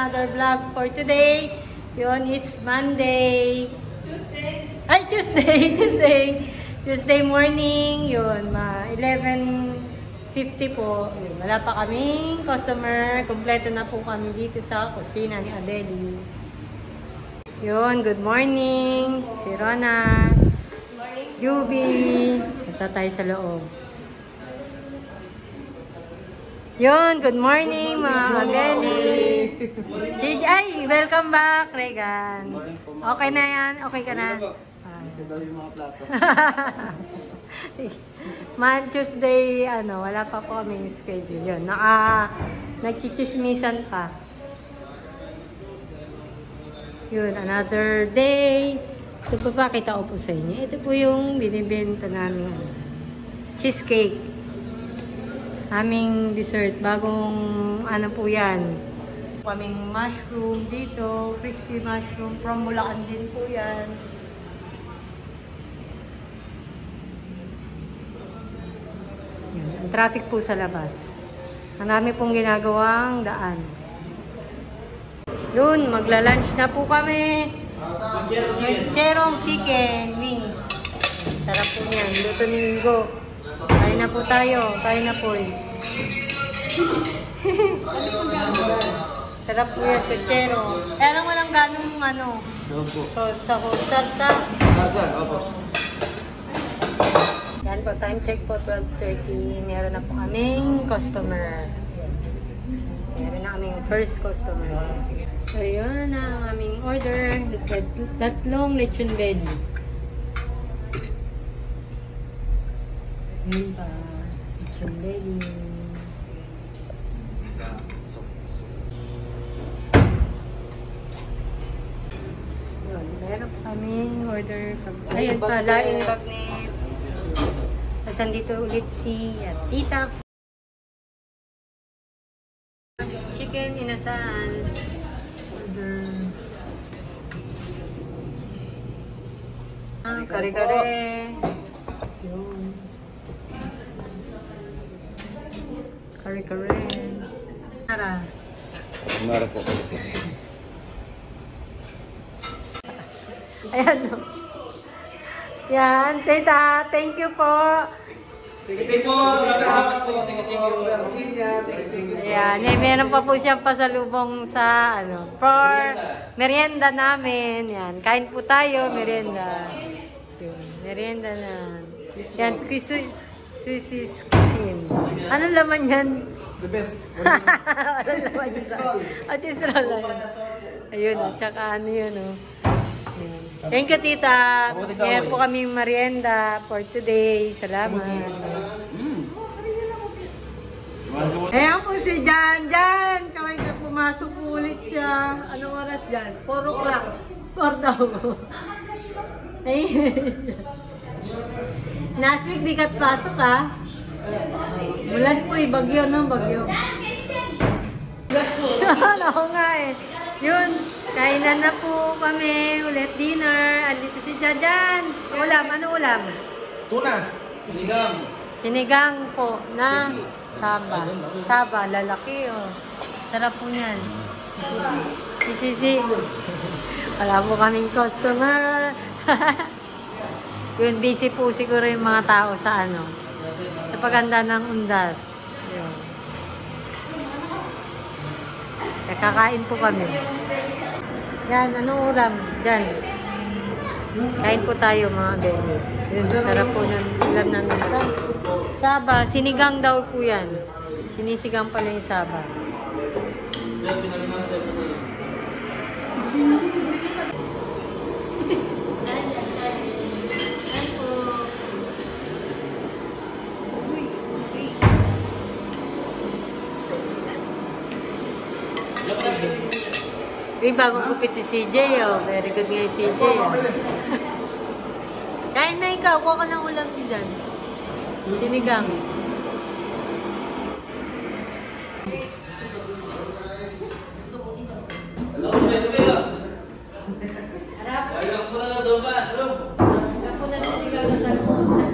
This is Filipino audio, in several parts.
another vlog for today. Yun, it's Monday. Tuesday. Ay, Tuesday morning. Yun, 11:50 po. Yun, wala pa kaming customer. Kompleto na po kami dito sa kusina ni Adeli. Yun, good morning. Si Rona. Juby. Ito tayo sa loob. Yun, good morning mga Adeli. Ay, welcome back, Regan. Okay na yan? Okay ka na? Kasi daw yung mga plato. Tuesday, wala pa po kaming schedule. Yun, nagchichismisan pa. Yun, another day. Ito po ba, kita ko po sa inyo. Ito po yung binibenta namin cheesecake. Aming dessert. Bagong po yan. Kaming mushroom dito. Crispy mushroom. From Bulacan din po yan. Yan. Ang traffic po sa labas. Ang dami pong ginagawang daan. Yun, magla-lunch na po kami. Cherong chicken wings. Sarap po yan. Luto ni Ingo. Kain na po tayo. Kain na po. Sarap po yan, chichero. Kaya lang walang ganong sa sarsa. Opo. Yan po, time check po, 12:30. Meron na po kaming customer. Meron na kaming first customer. So, yun na ang aming order. Tatlong lechon belly. Yun pa. Lechon belly. Yun, meron pa kaming order. Ayan pa, laing bagnet. Tapos andito ulit si Tita. Chicken inasal. Kare-kare. Yun. Kare-kare. Nara. Nara po. Ayan. Yan, Tita. Thank you po. Thank you po. Ayan, meron pa po siyang pasalubong sa for merienda namin. Yan, kain po tayo, merienda. Yun, merienda na. Yan, Swissy's Cuisine. Anong laman yan? The best. Anong laman yan? At isral lang. Ayun, at saka yun, Thank you, Tita. Meron po kaming merienda for today. Salamat. Ayan po si Jan. Jan, kaway na pumasok ulit siya. Anong oras Jan? 4 o'clock. 4 daw. Last week di kat pasok ha. Mulan po bagyo no, bagyo. Oo nga Yun, kainan na po kami. Ulit dinner. Andito si Jan. Ulam, ano ulam? Tuna. Sinigang. Sinigang po na saba. Saba, lalaki Sarap po niyan. Sisi. Wala po kaming customer. Yun, busy po siguro yung mga tao sa sa paganda ng undas. Yun. Kakain po kami. Yan, anong ulam? Diyan. Kain po tayo mga bebe. Yun, sarap po ng ulam namin. Saba, sinigang daw po yan. Sinisigang pala yung saba. Uy, bagong kupit si CJ, Very good nga yung CJ, Kain na ikaw. Kuha ka ng ulam dyan. Sinigang. Harap. Harap po na lang doon ba? Harap po na sinigang na sa loob.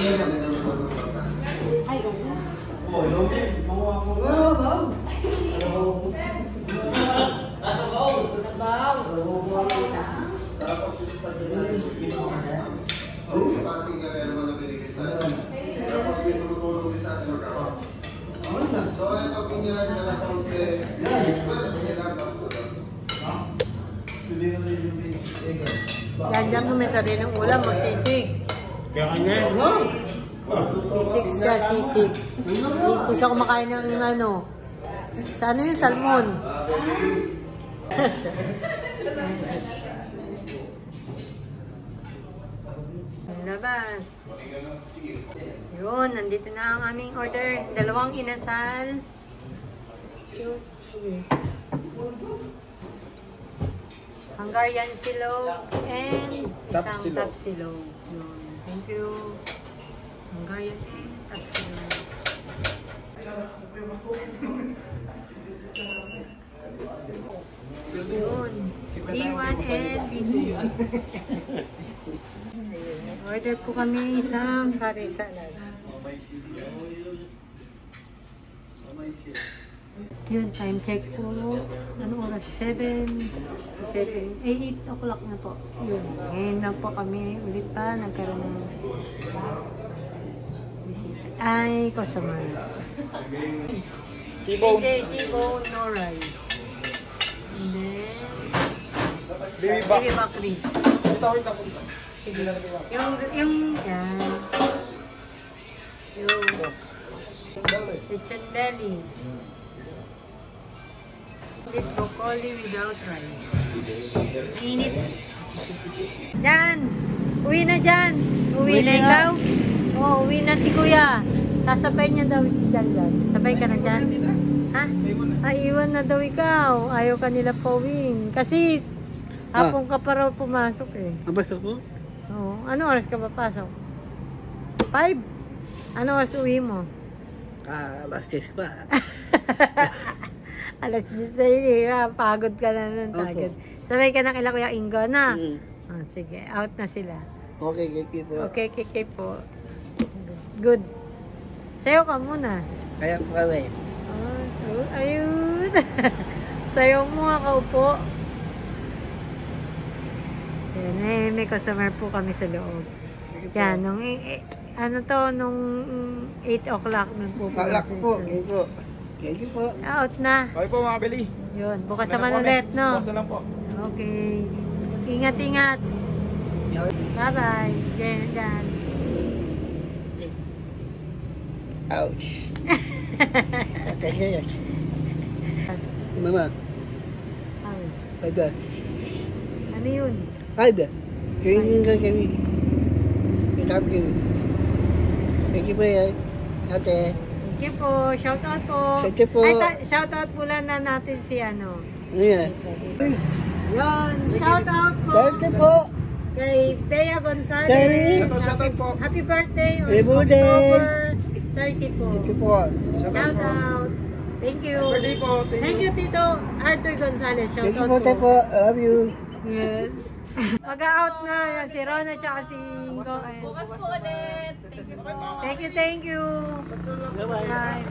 Ay, oo. Oh, Lomi, makuha ko ba? Yan mo may sariling ulam, magsisig. Kaya kanya. Ano? Sisig siya, sisig. Hindi po siya kumakain ng ano. Sa ano yung salmon? Ang labas. Yun, nandito na ang aming order. 2 inasal. Sige. Hungarian silog and isang tapsilog. Yun. Thank you. Hungarian and tapsilog. Yun. B1 and B2. Order po kami isang curry salad. Yun, time check po. Anong oras? 8 o'clock na po. Yun. Ngayon na po kami ulit pa. Nagkaroon ng bisita. Ay, customer. T-bone. T-bone, no rice. And then, baby back ribs. Sige. Yung, yan. Yung, lechon belly. With broccoli without rice. Init. Jan! Uwi na Jan! Uwi na ikaw? Oo, uwi na si Kuya. Sasabay niya daw si Jan Jan. Sabay ka na Jan? Ha? Iwan na daw ikaw. Ayaw ka nila pauwiin. Kasi hapon ka pa raw pumasok eh. Abas ako? Oo. Ano oras ka papasok? 5? Ano oras uwi mo? Alas 10 pa. Alas 10 sa'yo, pagod ka na nun. Sabay ka na kila Kuya Ingo na. Oh, sige, out na sila. Okay, kiki po. Okay po. Good. Sayo ka muna. Kaya po kami. Oh, so, ayun. Sayo mo nga kaupo. Yan, may customer po kami sa loob. Yan, nung, ano to, nung 8 o'clock nun po. Kalak po, kiko. Thank you po. Out na. Okay po mga Beli. Yun, bukas naman ulit, no? Bukas na lang po. Okay. Ingat-ingat. Bye-bye. Diyan. Ouch. Mama, ada. Ano yun? Ada. Kami. Kita begini. Thank you po ya. Ate. Thank you po. Shout out po. Thank you po. Ay, shout out po lang na natin si ano. Iya. Yun. Shout out po. Thank you po. Kay Bea Gonzalez. Shout out po. Happy birthday on Happy birthday. October 30 po. Thank you po. Shout out. Thank you. Birthday po. Thank you, Tito Arthur Gonzalez. Shout Thank you out po. po. I love you. Yes. Mag-out na yan si Rona at si Ingo. Bukas po ulit. Thank you po. Thank you. Bye-bye. Bye.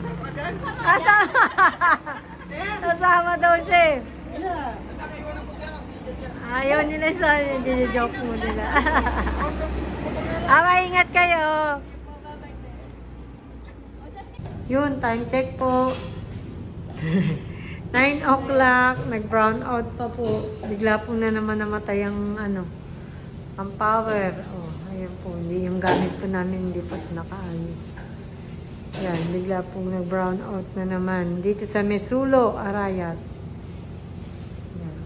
Kasama daw siya. Ayaw nila sa joke mo nila. Ingat kayo. Yun, time check po. 9 o'clock, nag-brown out pa po. Bigla po na naman namatay ang ang power. Oh, ayun po, hindi yung gamit po namin hindi pa nakaayos. Yan, bigla po nag-brown out na naman. Dito sa Mesulo, Arayat. Yan.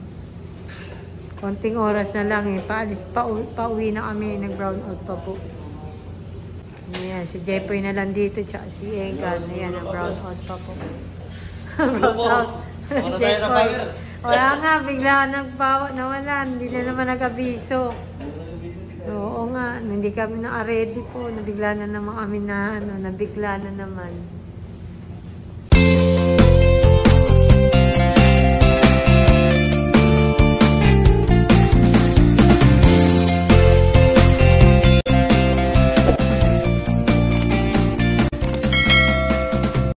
Konting oras na lang eh. Pauwi na kami, nag-brown out pa po. Ayan, si Jepoy na lang dito, tsaka si Egan. Ayan, nag-brown out pa po. Brown out. Wala nga, bigla nawalan. Hindi na naman nag-abiso. Oo nga, hindi kami na-ready po. Nabigla na naman kami na, nabigla na naman.